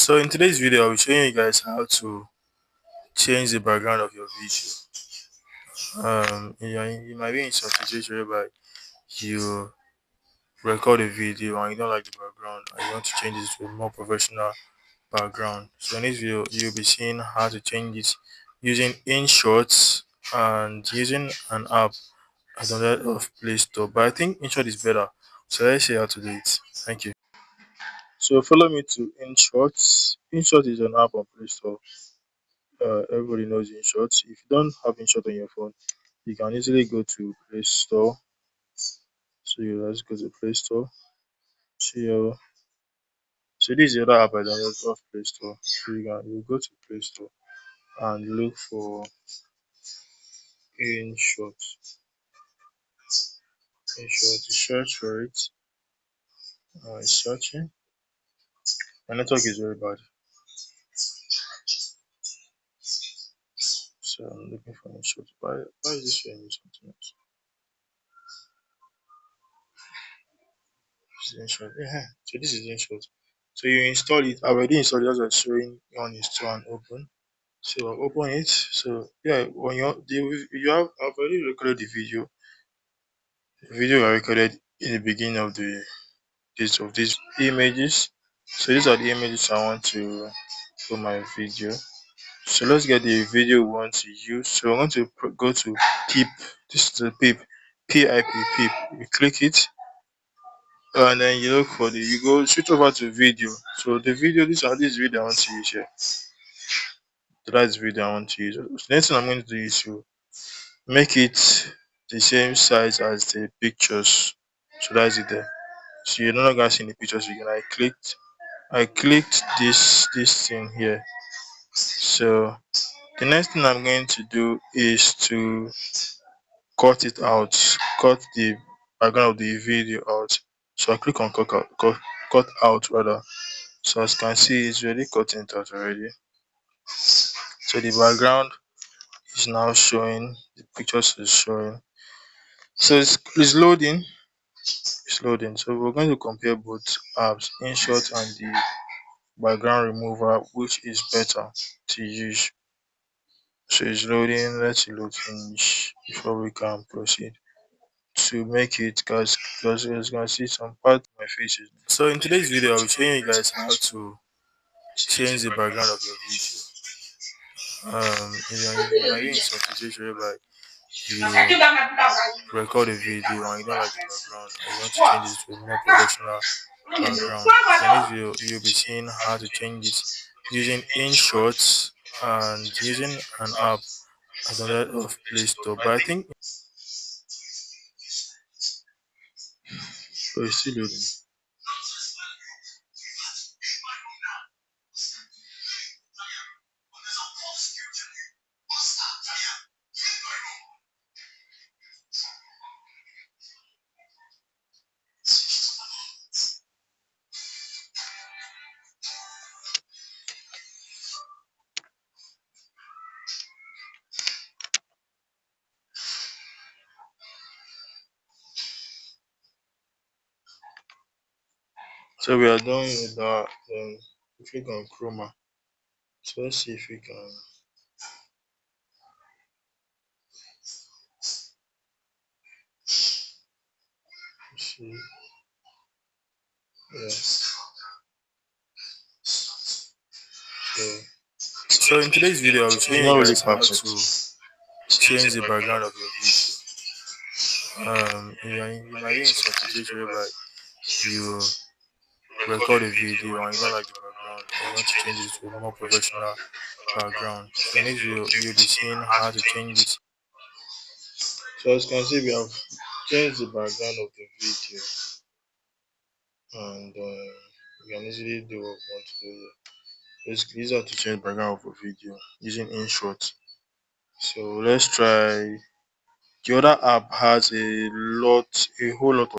So in today's video, I'll be showing you guys how to change the background of your video. You might be in some situation whereby you record a video and you don't like the background and you want to change it to a more professional background. So in this video, you'll be seeing how to change it using InShot and using an app at the other of Play Store. But I think InShot is better. So let's see how to do it. Thank you. So follow me to InShot. InShot is an app on Play Store. Everybody knows InShot. If you don't have InShot on your phone, you can easily go to Play Store. So you let's go to Play Store. So this is the other app I downloaded off Play Store. So you go to Play Store and look for InShot. InShot. Search for it. It's searching. My network is very bad, so I'm looking for InShot. Why is this showing me something else? This is InShot. Yeah. So this is InShot. So you install it. I already installed it as I was showing on install and open. So I'll open it. So yeah, when I've already recorded the video. The video I recorded in the beginning of these images. So these are the images I want to for my video. So let's get the video we want to use. So I'm going to go to PIP. This is the PIP, PIP, PIP. You click it, and then you look for you go switch over to video. So the video, this video I want to use here. So that's the video I want to use. So the next thing I'm going to do is to make it the same size as the pictures. So that's it there. So you're no longer seeing the pictures again. I clicked this thing here. So the next thing I'm going to do is to cut it out, cut the background of the video out. So I click on cut out rather. So as you can see, it's already cutting it out already. So the background is now showing, the pictures is showing. So it's loading. It's loading. So we're going to compare both apps, InShot and the background remover, which is better to use. So it's loading. Let's load finish before we can proceed to make it, because you can see some part of my faces. So in today's video, I'll be showing you guys how to change the background of your video. You might be in some situation whereby you record a video and you don't like the background and you want to change it to a more professional background. So in this video, you'll be seeing how to change it using InShot and using an app at the other of Play Store. But I think it's still loading. So we are done with that. If we can chroma, so let's see if we can see. Yeah. So in today's video, I'll be showing you guys how to change the background of your video. You might be in some situation whereby you record a video and you don't like the background and you want to change it to a more professional background. So in this video, you'll be seeing how to change it. So as you can see, we have changed the background of the video, and you can easily do what you want to do here. Basically, it's easier to change the background of a video using InShot. So let's try. The other app has a whole lot of